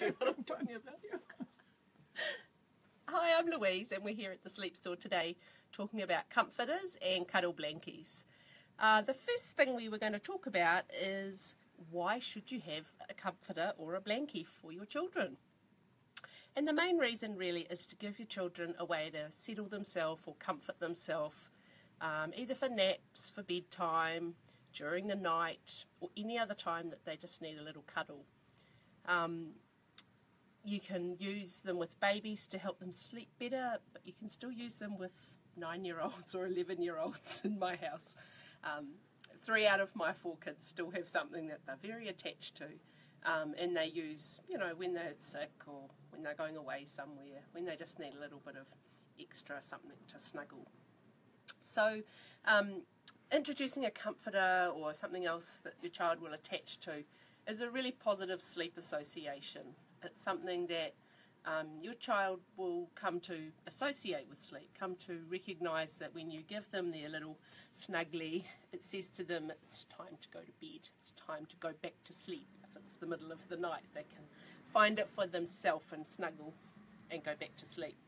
idea what I'm talking about. Hi, I'm Louise, and we're here at the Sleep Store today talking about comforters and cuddle blankies. The first thing we were going to talk about is why should you have a comforter or a blankie for your children? And the main reason really is to give your children a way to settle themselves or comfort themselves, either for naps, for bedtime, during the night, or any other time that they just need a little cuddle. You can use them with babies to help them sleep better, but you can still use them with 9-year-olds or 11-year-olds in my house. 3 out of my 4 kids still have something that they're very attached to, and they use, when they're sick or when they're going away somewhere, when they just need a little bit of extra something to snuggle. So introducing a comforter or something else that your child will attach to is a really positive sleep association. It's something that your child will come to associate with sleep, come to recognise that when you give them their little snuggly, it says to them it's time to go to bed, it's time to go back to sleep. If it's the middle of the night, they can find it for themselves and snuggle and go back to sleep.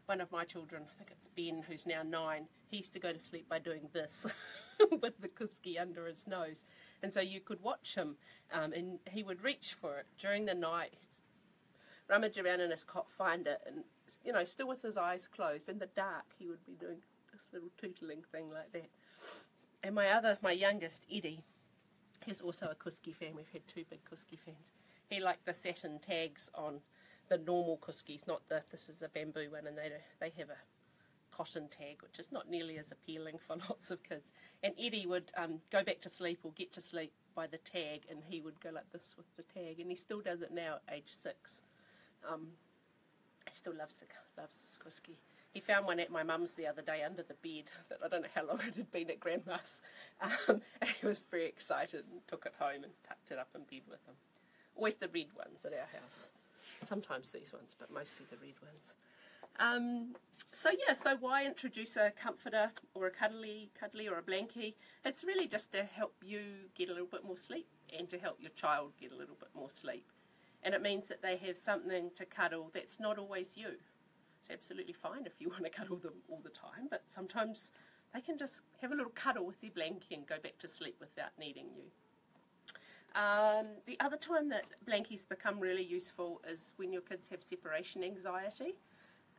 One of my children, I think it's Ben, who's now 9, he used to go to sleep by doing this with the cookie under his nose. And so you could watch him and he would reach for it during the night, rummage around in his cot, find it, and still with his eyes closed, in the dark he would be doing this little tootling thing like that. And my youngest, Eddie, he's also a Kuski fan. We've had 2 big Kuski fans. He liked the satin tags on the normal Kuskis, not this is a bamboo one, and they have a cotton tag, which is not nearly as appealing for lots of kids. And Eddie would go back to sleep or get to sleep by the tag, and he would go like this with the tag, and he still does it now at age 6. He still loves his Kuski. He found one at my mum's the other day under the bed that I don't know how long it had been at Grandma's. And he was very excited and took it home and tucked it up in bed with him. Always the red ones at our house. Sometimes these ones, but mostly the red ones. So why introduce a comforter or a cuddly or a blankie? It's really just to help you get a little bit more sleep and to help your child get a little bit more sleep. And it means that they have something to cuddle that's not always you. It's absolutely fine if you want to cuddle them all the time, but sometimes they can just have a little cuddle with their blankie and go back to sleep without needing you. The other time that blankies become really useful is when your kids have separation anxiety.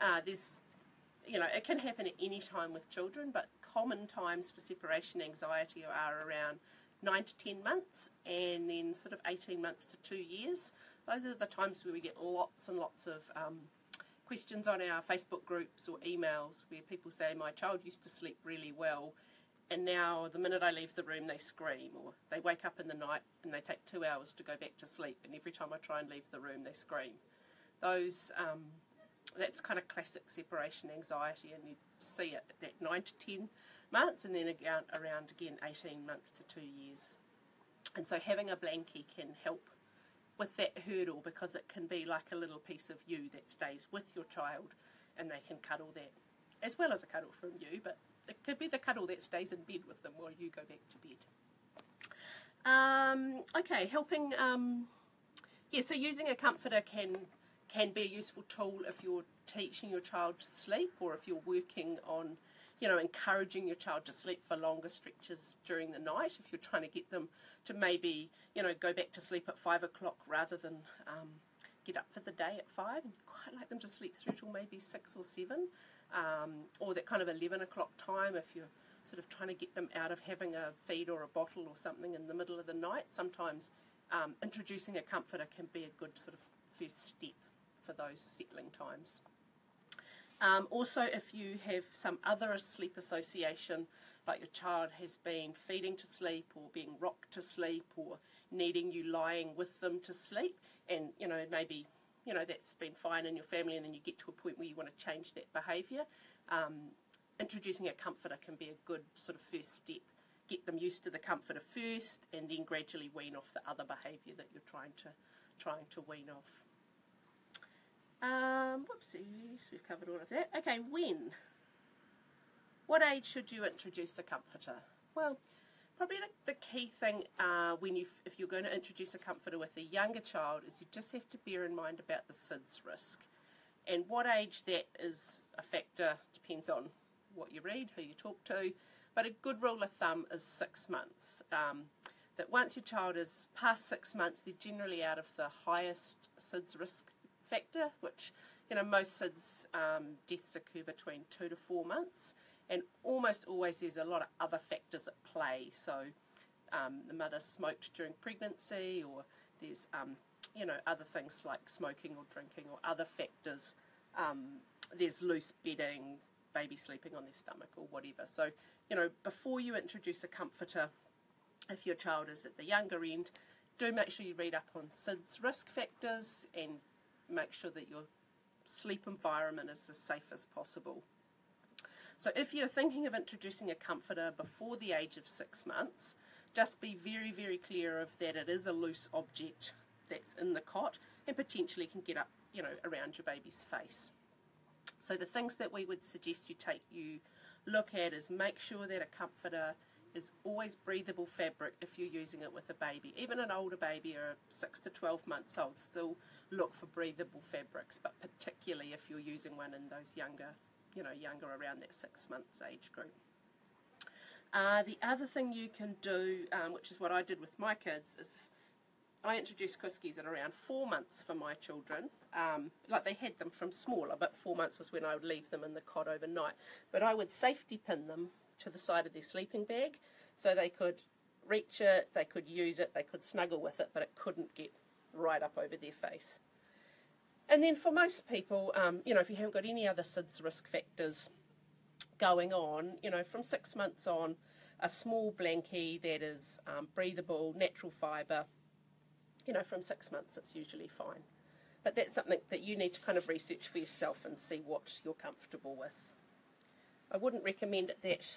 It can happen at any time with children, but common times for separation anxiety are around 9 to 10 months and then sort of 18 months to 2 years. Those are the times where we get lots and lots of questions on our Facebook groups or emails where people say, my child used to sleep really well, and now the minute I leave the room they scream, or they wake up in the night and they take 2 hours to go back to sleep, and every time I try and leave the room they scream. That's kind of classic separation anxiety, and you see it at that 9 to 10 months and then around again 18 months to 2 years. And so having a blankie can help with that hurdle, because it can be like a little piece of you that stays with your child, and they can cuddle that as well as a cuddle from you, but it could be the cuddle that stays in bed with them while you go back to bed. Helping, so using a comforter can be a useful tool if you're teaching your child to sleep, or if you're working on encouraging your child to sleep for longer stretches during the night. If you're trying to get them to maybe, go back to sleep at 5 o'clock rather than get up for the day at 5. And quite like them to sleep through till maybe 6 or 7, or that kind of 11 o'clock time if you're sort of trying to get them out of having a feed or a bottle or something in the middle of the night. Sometimes introducing a comforter can be a good sort of first step for those settling times. Also, if you have some other sleep association, like your child has been feeding to sleep or being rocked to sleep or needing you lying with them to sleep, and maybe that's been fine in your family, and then you get to a point where you want to change that behaviour, introducing a comforter can be a good sort of first step. Get them used to the comforter first, and then gradually wean off the other behaviour that you're trying to wean off. Whoopsies, we've covered all of that. Okay, when? What age should you introduce a comforter? Well, Probably the key thing if you're going to introduce a comforter with a younger child is you just have to bear in mind about the SIDS risk. And what age that is a factor depends on what you read, who you talk to, but a good rule of thumb is 6 months. That once your child is past 6 months, they're generally out of the highest SIDS risk factor, which, most SIDS deaths occur between 2 to 4 months, and almost always there's a lot of other factors at play. So the mother smoked during pregnancy, or there's other things like smoking or drinking or other factors. There's loose bedding, baby sleeping on their stomach or whatever. So, before you introduce a comforter, if your child is at the younger end, do make sure you read up on SIDS risk factors and make sure that your sleep environment is as safe as possible. So if you're thinking of introducing a comforter before the age of 6 months, just be very, very clear of that it is a loose object that's in the cot and potentially can get up, around your baby's face. So the things that we would suggest you look at is make sure that a comforter is always breathable fabric if you're using it with a baby. Even an older baby or 6 to 12 months old, still look for breathable fabrics, but particularly if you're using one in those younger around that 6 months age group. The other thing you can do, which is what I did with my kids, is I introduced Kuskies at around 4 months for my children. They had them from smaller, but 4 months was when I would leave them in the cot overnight. But I would safety pin them to the side of their sleeping bag so they could reach it, they could use it, they could snuggle with it, but it couldn't get right up over their face. And then for most people, if you haven't got any other SIDS risk factors going on, from 6 months on, a small blankie that is breathable, natural fibre, from 6 months it's usually fine. But that's something that you need to kind of research for yourself and see what you're comfortable with. I wouldn't recommend it that,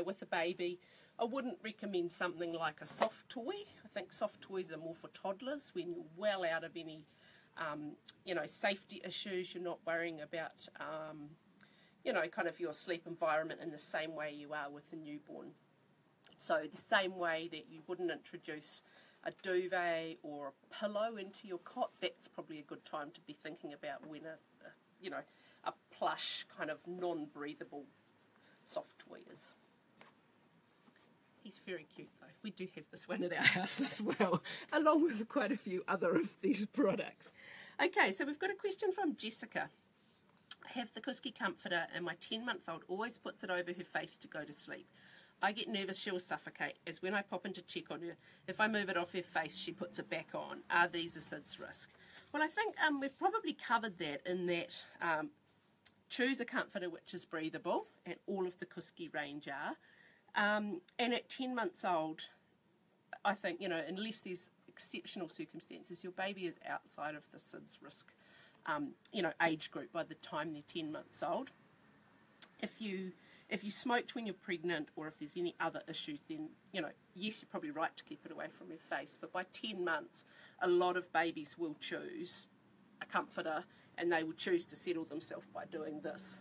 with a baby, I wouldn't recommend something like a soft toy. I think soft toys are more for toddlers when you're well out of any, safety issues. You're not worrying about, kind of your sleep environment in the same way you are with a newborn. So the same way that you wouldn't introduce a duvet or a pillow into your cot, that's probably a good time to be thinking about when a plush kind of non-breathable soft toy is. He's very cute though. We do have this one at our house as well, along with quite a few other of these products. Okay, so we've got a question from Jessica. I have the Kuski comforter and my 10-month-old always puts it over her face to go to sleep. I get nervous she'll suffocate, as when I pop in to check on her, if I move it off her face, she puts it back on. Are these a SIDS risk? Well, I think we've probably covered that in that choose a comforter which is breathable, and all of the Kuski range are. And at 10 months old, I think, unless there's exceptional circumstances, your baby is outside of the SIDS risk, age group by the time they're 10 months old. If you smoked when you're pregnant, or if there's any other issues, then, yes, you're probably right to keep it away from your face. But by 10 months, a lot of babies will choose a comforter, and they will choose to settle themselves by doing this.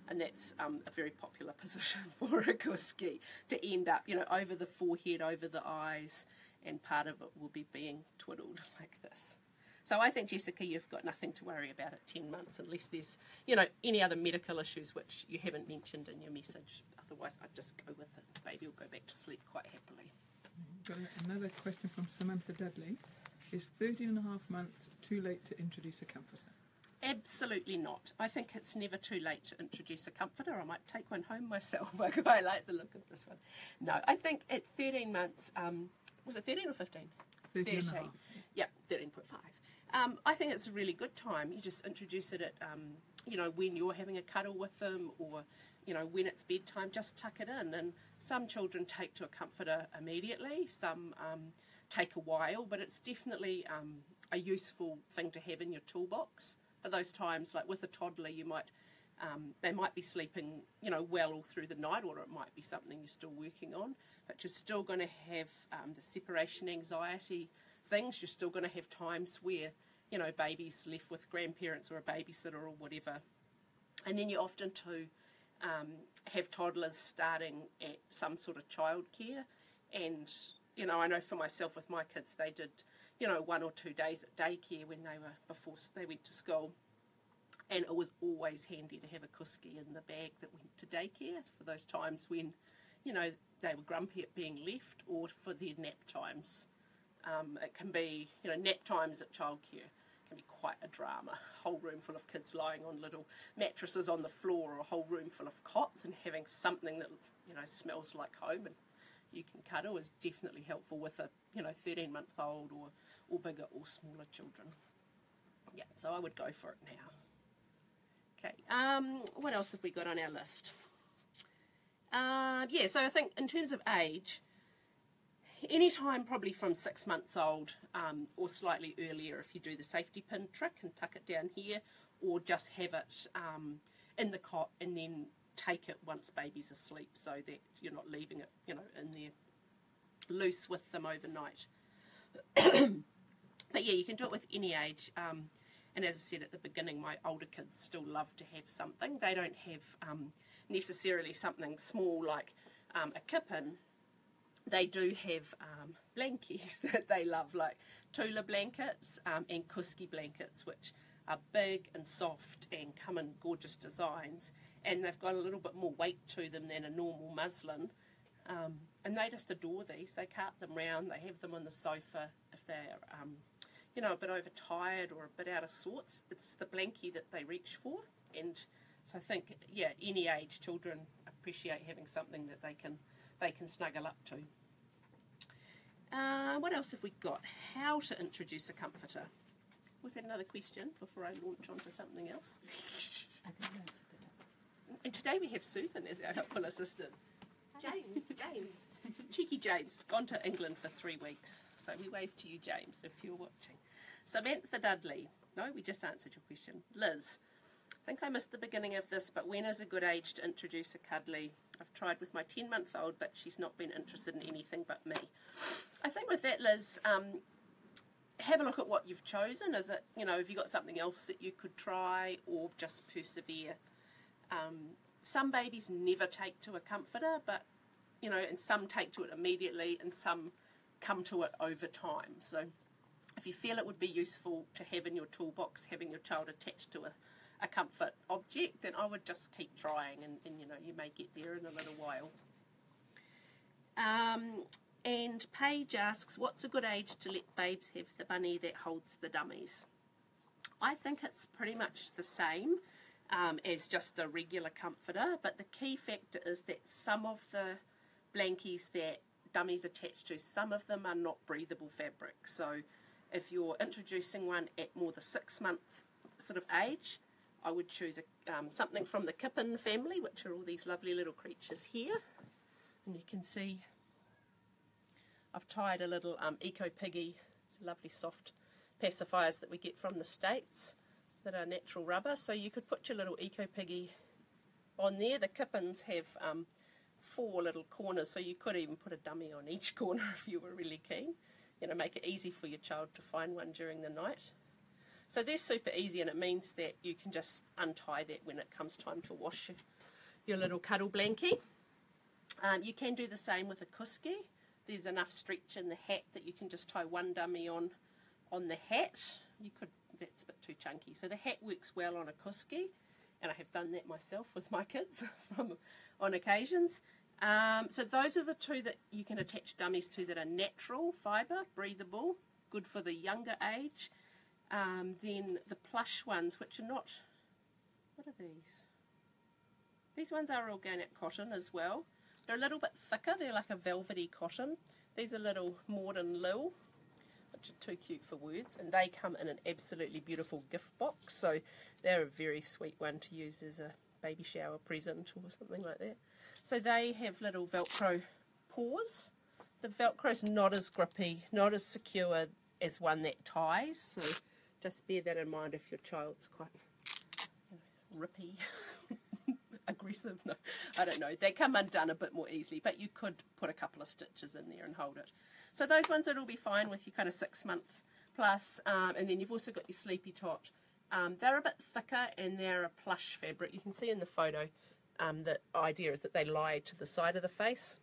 And that's a very popular position for a Kuski, to end up, over the forehead, over the eyes, and part of it will be being twiddled like this. So I think, Jessica, you've got nothing to worry about at 10 months, unless there's, any other medical issues which you haven't mentioned in your message. Otherwise, I'd just go with it. The baby will go back to sleep quite happily. Got another question from Samantha Dudley. Is 13.5 months too late to introduce a comforter? Absolutely not. I think it's never too late to introduce a comforter. I might take one home myself. I quite like the look of this one. No, I think at 13 months, was it 13 or 15? 13. Yeah, 13.5. I think it's a really good time. You just introduce it at, when you're having a cuddle with them, or, when it's bedtime, just tuck it in. And some children take to a comforter immediately, some take a while, but it's definitely a useful thing to have in your toolbox. For those times, like with a toddler, you might, they might be sleeping, well all through the night, or it might be something you're still working on, but you're still going to have the separation anxiety things. You're still going to have times where, baby's left with grandparents or a babysitter or whatever. And then you often too have toddlers starting at some sort of childcare. And, you know, I know for myself with my kids, they did, you know, 1 or 2 days at daycare when they were, before they went to school. And it was always handy to have a cookie in the bag that went to daycare for those times when, you know, they were grumpy at being left, or for their nap times. It can be, you know, nap times at childcare can be quite a drama. A whole room full of kids lying on little mattresses on the floor, or a whole room full of cots, and having something that, you know, smells like home and you can cuddle is definitely helpful with a, you know, 13-month-old or bigger or smaller children. Yeah, so I would go for it now. Okay, what else have we got on our list? Yeah, so I think in terms of age, anytime probably from 6 months old, or slightly earlier if you do the safety pin trick and tuck it down here, or just have it in the cot and then take it once baby's asleep, so that you're not leaving it, you know, in there loose with them overnight. But yeah, you can do it with any age. And as I said at the beginning, my older kids still love to have something. They don't have necessarily something small like a kippen. They do have blankies that they love, like tula blankets and kuski blankets, which are big and soft and come in gorgeous designs. And they've got a little bit more weight to them than a normal muslin. And they just adore these. They cart them round. They have them on the sofa if they're you know, a bit overtired or a bit out of sorts. It's the blankie that they reach for. And so I think, yeah, any age children appreciate having something that they can snuggle up to. What else have we got? How to introduce a comforter. Was that another question before I launch onto something else? And today we have Susan as our helpful assistant. James. Cheeky James, gone to England for 3 weeks. So we wave to you, James, if you're watching. Samantha Dudley. No, we just answered your question. Liz. I think I missed the beginning of this, but when is a good age to introduce a cuddly? I've tried with my 10-month-old, but she's not been interested in anything but me. I think with that, Liz, have a look at what you've chosen. Is it, you know, have you got something else that you could try, or just persevere? Some babies never take to a comforter, but, you know, and some take to it immediately and some come to it over time. So if you feel it would be useful to have in your toolbox, having your child attached to a comfort object, then I would just keep trying, and you know, you may get there in a little while. And Paige asks, what's a good age to let babes have the bunny that holds the dummies? I think it's pretty much the same as just a regular comforter, but the key factor is that some of the blankies that dummies attached to, some of them are not breathable fabric. So if you're introducing one at more the 6-month sort of age, I would choose something from the kippen family, which are all these lovely little creatures here. And you can see I've tied a little Eco Piggy. It's lovely soft pacifiers that we get from the States that are natural rubber. So you could put your little Eco Piggy on there. The kippens have 4 little corners, so you could even put a dummy on each corner if you were really keen. You know, make it easy for your child to find one during the night. So they're super easy, and it means that you can just untie that when it comes time to wash your little cuddle blankie. You can do the same with a kuski. There's enough stretch in the hat that you can just tie one dummy on the hat. You could, that's a bit too chunky. So the hat works well on a kuski, and I have done that myself with my kids on occasions. So those are the 2 that you can attach dummies to that are natural fibre, breathable, good for the younger age. Then the plush ones, which are not, what are these? These ones are organic cotton as well. They're a little bit thicker, they're like a velvety cotton. These are little Morden Lil, which are too cute for words, and they come in an absolutely beautiful gift box, so they're a very sweet one to use as a baby shower present or something like that. So they have little Velcro paws. The Velcro's not as grippy, not as secure as one that ties, so just bear that in mind if your child's quite rippy, aggressive. No, I don't know. They come undone a bit more easily, but you could put a couple of stitches in there and hold it. So those ones that'll be fine with your kind of 6-month plus, and then you've also got your Sleepy Tot. They're a bit thicker and they're a plush fabric. You can see in the photo the idea is that they lie to the side of the face.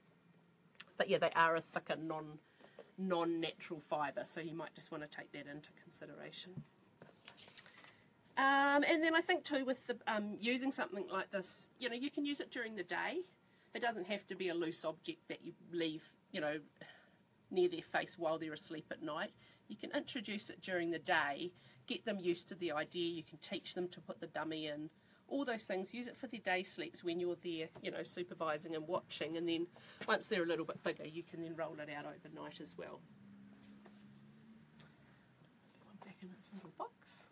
But yeah, they are a thicker, non-natural fibre, so you might just want to take that into consideration. And then I think too with the using something like this, you know, you can use it during the day. It doesn't have to be a loose object that you leave, you know, near their face while they're asleep at night. You can introduce it during the day, get them used to the idea. You can teach them to put the dummy in, all those things. Use it for their day sleeps when you're there, you know, supervising and watching. And then once they're a little bit bigger, you can then roll it out overnight as well. One back in its little box.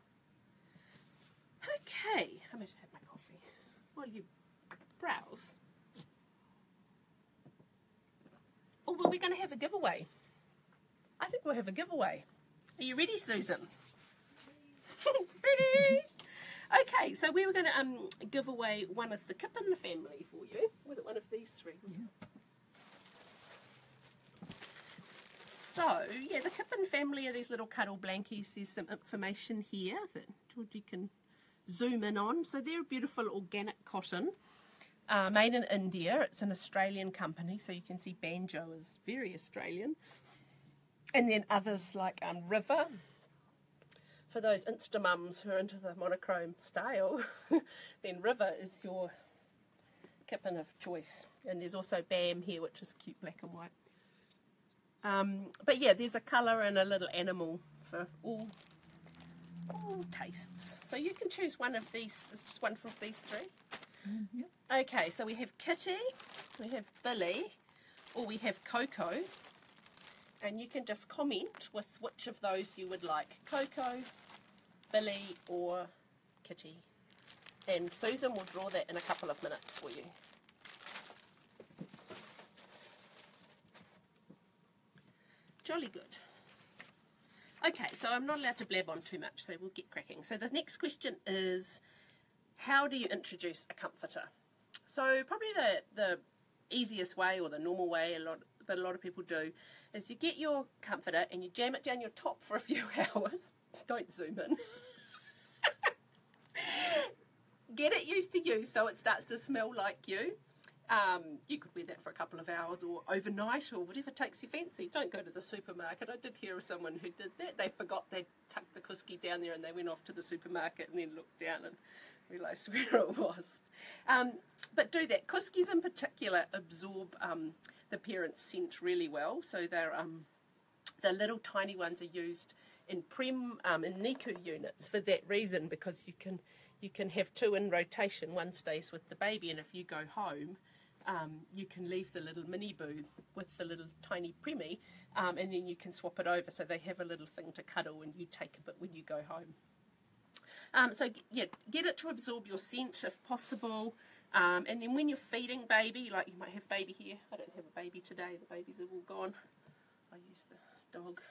Okay, I'm going to just have my coffee while you browse. Oh, but we're going to have a giveaway. I think we'll have a giveaway. Are you ready, Susan? Ready? Okay, so we were going to give away one of the Kippen family for you. Was it one of these three? Yeah. So, yeah, the Kippen family are these little cuddle blankies. There's some information here that you can zoom in on. So they're beautiful organic cotton. Made in India. It's an Australian company, so you can see Banjo is very Australian. And then others like River. For those Insta mums who are into the monochrome style, then River is your Kippen of choice. And there's also Bam here, which is cute black and white. But yeah, there's a colour and a little animal for all tastes. So you can choose one of these. It's just one of these three. Yep. Okay, so we have Kitty, we have Billy, or we have Coco, and you can just comment with which of those you would like, Coco, Billy, or Kitty. And Susan will draw that in a couple of minutes for you. Jolly good. Okay, so I'm not allowed to blab on too much, so we'll get cracking. So the next question is, how do you introduce a comforter? So probably the easiest way, or the normal way that a lot of people do, is you get your comforter and you jam it down your top for a few hours. Don't zoom in. Get it used to you so it starts to smell like you. You could wear that for a couple of hours or overnight or whatever takes your fancy. Don't go to the supermarket. I did hear of someone who did that. They forgot they'd tucked the cookie down there and they went off to the supermarket and then looked down and realised where it was. But do that. Kuskis in particular absorb the parent's scent really well. So they're the little tiny ones are used in in NICU units for that reason, because you can have two in rotation. One stays with the baby, and if you go home, you can leave the little mini boo with the little tiny preemie, and then you can swap it over so they have a little thing to cuddle and you take a bit when you go home. So yeah, get it to absorb your scent if possible. And then when you're feeding baby, like you might have baby here. I don't have a baby today. The babies are all gone. I use the dog.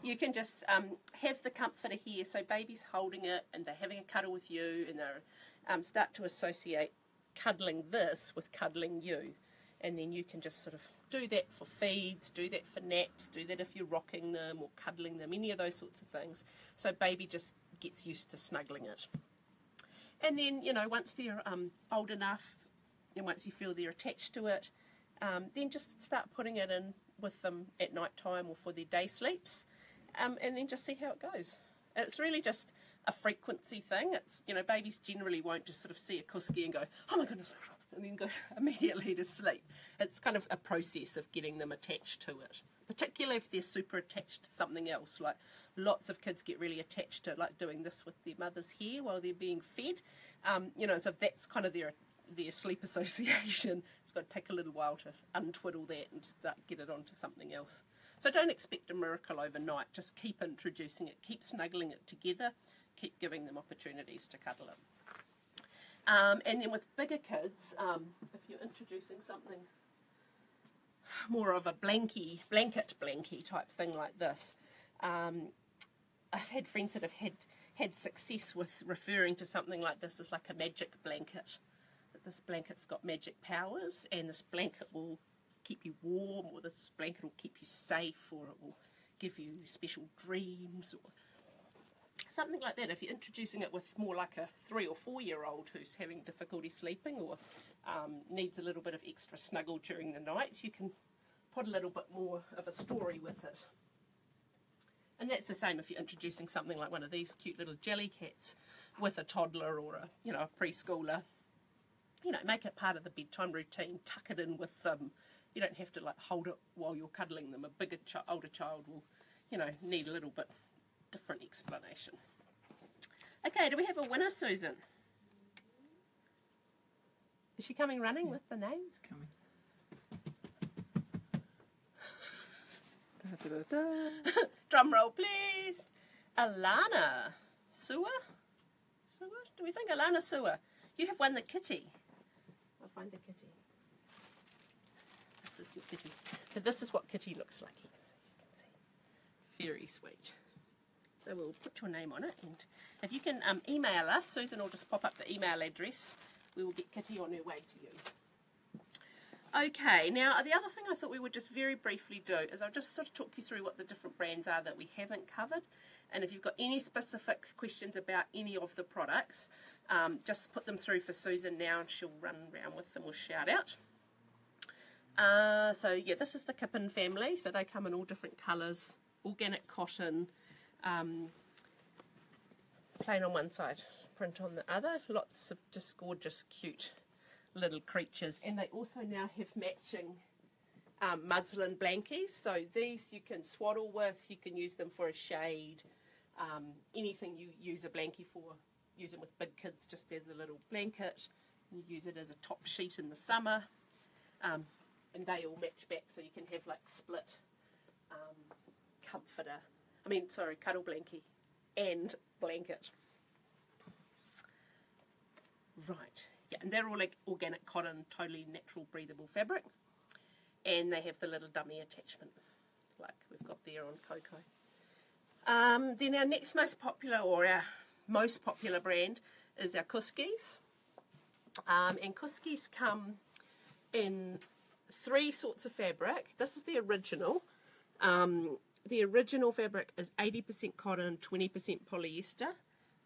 You can just have the comforter here, so baby's holding it and they're having a cuddle with you, and they start to associate cuddling this with cuddling you. And then you can just sort of do that for feeds, do that for naps, do that if you're rocking them or cuddling them, any of those sorts of things. So baby just gets used to snuggling it. And then, you know, once they're old enough and once you feel they're attached to it, then just start putting it in with them at night time or for their day sleeps. And then just see how it goes. It's really just a frequency thing. It's, you know, babies generally won't just sort of see a kusky and go, oh my goodness, and then go immediately to sleep. It's kind of a process of getting them attached to it, particularly if they're super attached to something else. Like lots of kids get really attached to like doing this with their mother's hair while they're being fed. You know, so that's kind of their sleep association. It's got to take a little while to untwiddle that and start get it onto something else. So don't expect a miracle overnight. Just keep introducing it, keep snuggling it together, keep giving them opportunities to cuddle it. And then with bigger kids, if you're introducing something more of a blanket blankie type thing like this, I've had friends that have had success with referring to something like this as like a magic blanket. That this blanket's got magic powers, and this blanket will keep you warm, or this blanket will keep you safe, or it will give you special dreams, or something like that. If you're introducing it with more like a 3 or 4 year old who's having difficulty sleeping, or needs a little bit of extra snuggle during the night, you can put a little bit more of a story with it. And that's the same if you're introducing something like one of these cute little jelly cats with a toddler or a, you know, a preschooler. You know, make it part of the bedtime routine, tuck it in with them. You don't have to like hold it while you're cuddling them. A bigger, older child will, you know, need a little bit different explanation. Okay, do we have a winner, Susan? Is she coming running with the name? It's coming. Da, da, da, da. Drum roll, please. Alana Sewer? Sewer? Do we think Alana Sewer? You have won the kitty. I'll find the kitty. This is your kitty. So this is what kitty looks like here, so you can see. Very sweet. So we'll put your name on it, and if you can email us, Susan will just pop up the email address. We will get Kitty on her way to you. Okay, now the other thing I thought we would just very briefly do is I'll just sort of talk you through what the different brands are that we haven't covered, and if you've got any specific questions about any of the products, just put them through for Susan now and she'll run around with them or shout out. So yeah, this is the Kippen family, so they come in all different colours, organic cotton, plain on one side, print on the other, lots of just gorgeous cute little creatures, and they also now have matching muslin blankies, so these you can swaddle with, you can use them for a shade, anything you use a blankie for, use them with big kids just as a little blanket, you use it as a top sheet in the summer, and they all match back, so you can have like split cuddle blankie and blanket. Right, yeah, and they're all like organic cotton, totally natural breathable fabric, and they have the little dummy attachment like we've got there on Coco. Then our next most popular, or our most popular brand, is our Cuskies, and Cuskies come in 3 sorts of fabric. This is the original. The original fabric is 80% cotton, 20% polyester.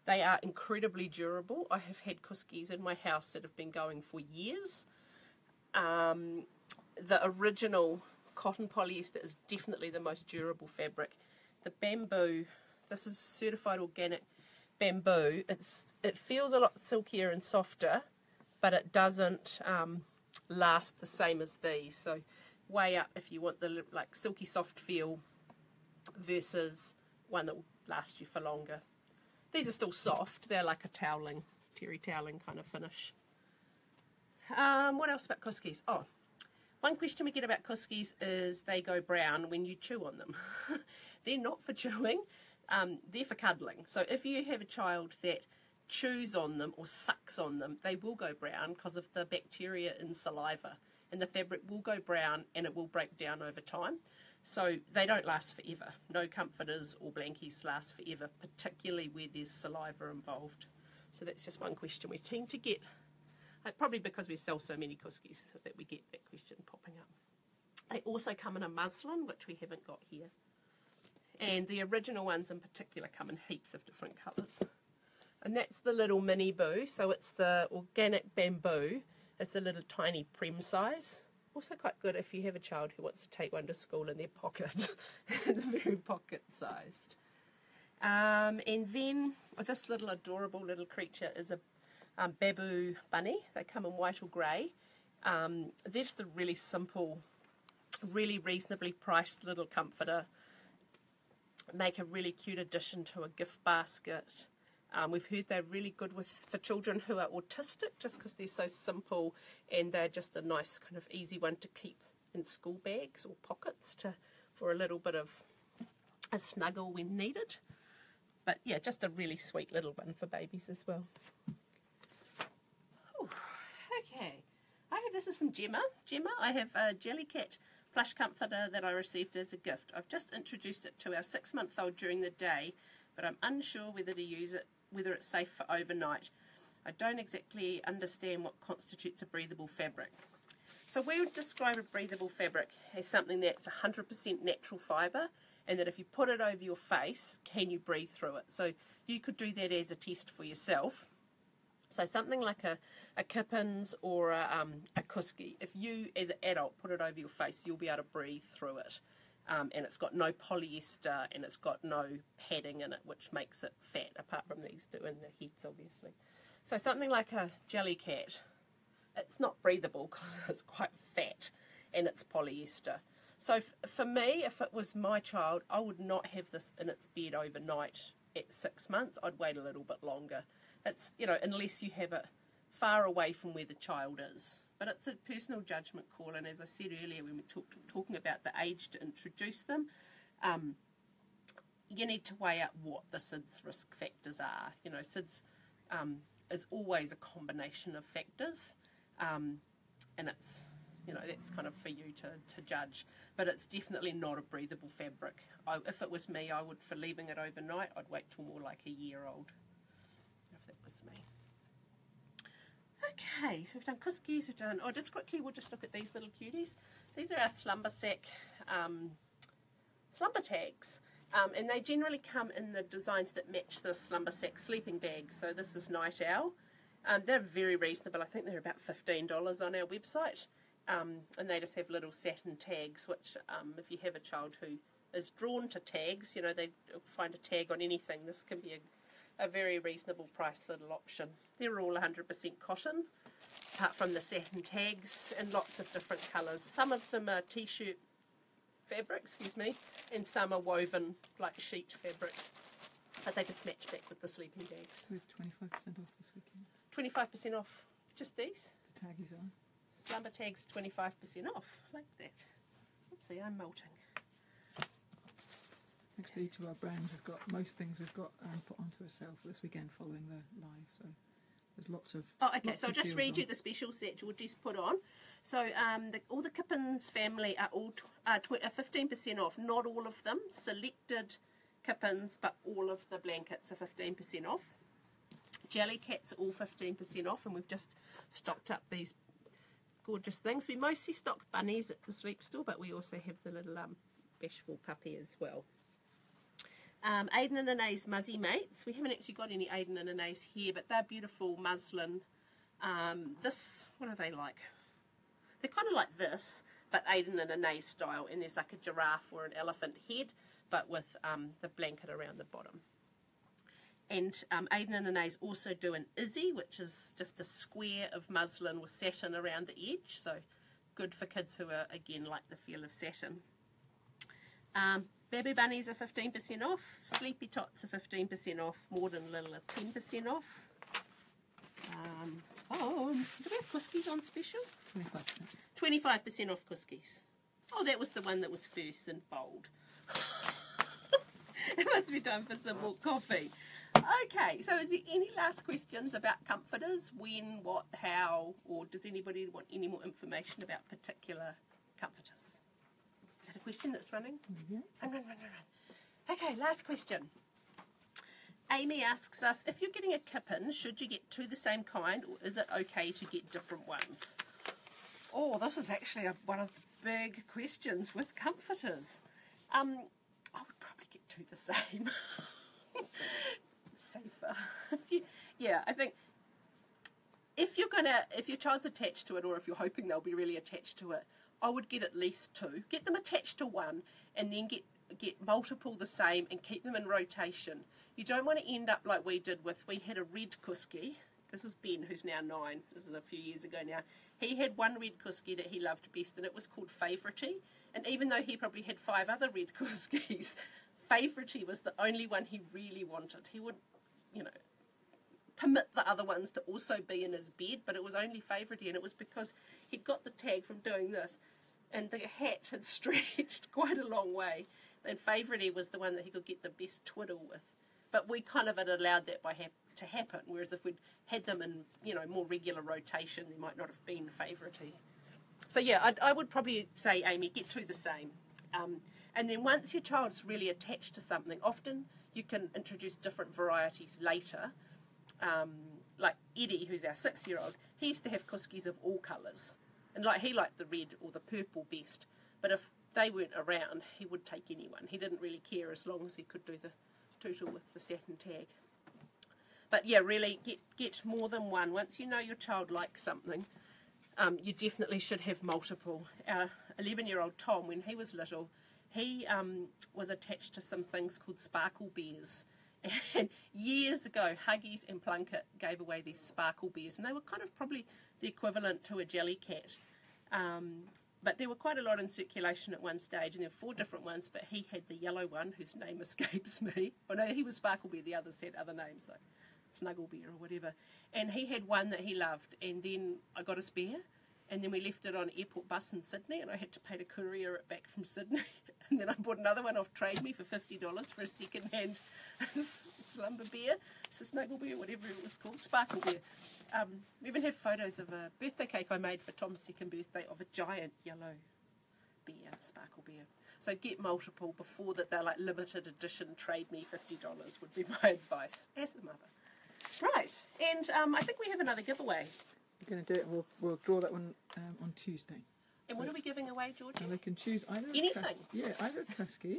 They are incredibly durable. I have had Cuskies in my house that have been going for years. The original cotton polyester is definitely the most durable fabric. The bamboo, this is certified organic bamboo. It feels a lot silkier and softer, but it doesn't last the same as these. So way up if you want the like silky soft feel versus one that will last you for longer. These are still soft. They're like a toweling, terry toweling kind of finish. What else about Cuskies? Oh, one question we get about Cuskies is they go brown when you chew on them. They're not for chewing, they're for cuddling. So if you have a child that chews on them or sucks on them, they will go brown because of the bacteria in saliva. And the fabric will go brown and it will break down over time. So they don't last forever. No comforters or blankies last forever, particularly where there's saliva involved. So that's just one question we tend to get. Probably because we sell so many Cuskies that we get that question popping up. They also come in a muslin, which we haven't got here. And the original ones in particular come in heaps of different colours. And that's the little mini boo. So it's the organic bamboo. It's a little tiny prem size. Also quite good if you have a child who wants to take one to school in their pocket. It's very pocket sized. And then this little adorable little creature is a Baboo Bunny. They come in white or grey. They're just a really simple, really reasonably priced little comforter. Make a really cute addition to a gift basket. We've heard they're really good for children who are autistic, just because they're so simple and they're just a nice kind of easy one to keep in school bags or pockets for a little bit of a snuggle when needed. But yeah, just a really sweet little one for babies as well. Ooh, okay, this is from Gemma. Gemma, I have a Jellycat plush comforter that I received as a gift. I've just introduced it to our 6-month-old during the day, but I'm unsure whether to use it, whether it's safe for overnight. I don't exactly understand what constitutes a breathable fabric. So we would describe a breathable fabric as something that's 100% natural fibre, and that if you put it over your face, can you breathe through it? So you could do that as a test for yourself. So something like a Kippens or a Kusky, if you as an adult put it over your face, you'll be able to breathe through it. And it's got no polyester and it's got no padding in it, which makes it fat, apart from these two in the heads, obviously. So something like a Jellycat, it's not breathable because it's quite fat and it's polyester. So for me, if it was my child, I would not have this in its bed overnight at 6 months. I'd wait a little bit longer. It's, you know, unless you have it far away from where the child is. But it's a personal judgment call, and as I said earlier when we were talking about the age to introduce them, you need to weigh up what the SIDS risk factors are. You know, SIDS is always a combination of factors, and it's, you know, that's kind of for you to judge. But it's definitely not a breathable fabric. If it was me, I would, for leaving it overnight, I'd wait till more like a year old, if that was me. Okay, so we've done Kuskies, we've done, oh, just quickly, we'll just look at these little cuties. These are our slumber sack slumber tags, and they generally come in the designs that match the slumber sack sleeping bags. So this is Night Owl. They're very reasonable. I think they're about $15 on our website, and they just have little satin tags, which if you have a child who is drawn to tags, you know, they find a tag on anything, this can be a very reasonable priced little option. They're all 100% cotton, apart from the satin tags, and lots of different colours. Some of them are t-shirt fabric, and some are woven like sheet fabric, but they just match back with the sleeping bags. With 25% off this weekend. 25% off just these. The taggies are. Slumber tags 25% off, like that. Oopsie, I'm melting. Next to each of our brands, we've got most things we've got put onto a sale for this weekend following the live. So there's lots of. Oh, okay. Lots So I'll of just deals read on. you the special set Georgie's put on. So all the Kippens family are all 15% off. Not all of them. Selected Kippens, but all of the blankets are 15% off. Jellycats all 15% off, and we've just stocked up these gorgeous things. We mostly stock bunnies at the sleep store, but we also have the little bashful puppy as well. Aiden and Anae's Muzzy Mates. We haven't actually got any Aiden and Anae's here, but they're beautiful muslin. What are they like? They're kind of like this, but Aiden and Anae's style, and there's like a giraffe or an elephant head, but with the blanket around the bottom. And Aiden and Anae's also do an Izzy, which is just a square of muslin with satin around the edge, so good for kids who are, again, like the feel of satin. Baboo Bunnies are 15% off. Sleepy Tots are 15% off. More than Little are 10% off. Do we have Kuskies on special? 25%. 25% off Kuskies. Oh, that was the one that was first in bold. It must be time for some more coffee. Okay, so is there any last questions about comforters? When, what, how, or does anybody want any more information about particular comforters? Is that a question that's running? Yeah. Run. Okay, last question. Amy asks us, if you're getting a Kippen, should you get two the same kind, or is it okay to get different ones? Oh, this is actually one of the big questions with comforters. I would probably get two the same. It's safer. I think if your child's attached to it, or if you're hoping they'll be really attached to it, I would get at least two. Get them attached to one, and then get multiple the same, and keep them in rotation. You don't want to end up like we had a red Kusky. This was Ben, who's now 9. This is a few years ago now. He had one red Kusky that he loved best, and it was called Favourity. And even though he probably had 5 other red Kuskies, Favourity was the only one he really wanted. He would, permit the other ones to also be in his bed, but it was only Favourity, and it was because he'd got the tag from doing this, and the hat had stretched quite a long way, and Favourity was the one that he could get the best twiddle with. But we kind of had allowed that to happen, whereas if we'd had them in, more regular rotation, there might not have been Favourity. So yeah, I would probably say, Amy, get two the same. And then once your child's really attached to something, often you can introduce different varieties later. Like Eddie, who's our 6-year-old, he used to have Kuskies of all colours. And he liked the red or the purple best. But if they weren't around, he would take anyone. He didn't really care as long as he could do the tootle with the satin tag. But yeah, really get more than one. Once you know your child likes something, you definitely should have multiple. Our 11-year-old Tom, when he was little, he was attached to some things called sparkle bears. And years ago, Huggies and Plunkett gave away these sparkle bears, and they were kind of probably the equivalent to a jelly cat. But there were quite a lot in circulation at one stage, and there were 4 different ones, but he had the yellow one, whose name escapes me. Oh no, he was Sparkle Bear, the others had other names, like Snuggle Bear or whatever. And he had one that he loved, and then I got a spare, and then we left it on an airport bus in Sydney, and I had to pay to courier it back from Sydney. And then I bought another one off Trade Me for $50 for a second-hand slumber bear, so Snuggle Bear, whatever it was called, Sparkle Bear. We even have photos of a birthday cake I made for Tom's second birthday of a giant yellow bear, Sparkle Bear. So get multiple before that they're like limited edition, Trade Me $50 would be my advice as a mother. Right, and I think we have another giveaway. We're going to do it. We'll draw that one on Tuesday. And what are we giving away, Georgie? And they can choose either anything. Either a Kusky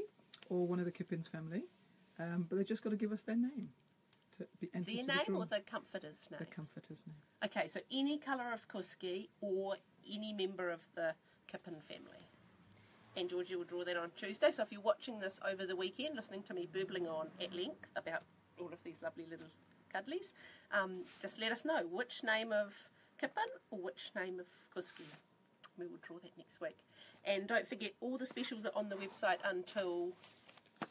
or one of the Kippins family, but they've just got to give us their name. To be entered Their to the name draw. or the comforter's name? The comforter's name. Okay, so any colour of Kusky or any member of the Kippin family. And Georgie will draw that on Tuesday. So if you're watching this over the weekend, listening to me burbling on at length about all of these lovely little cuddlies, just let us know which name of Kippin or which name of Kusky. We will draw that next week. And don't forget, all the specials are on the website until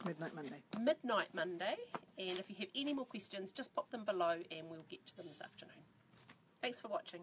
Midnight Monday. Midnight Monday. And if you have any more questions, just pop them below and we'll get to them this afternoon. Thanks for watching.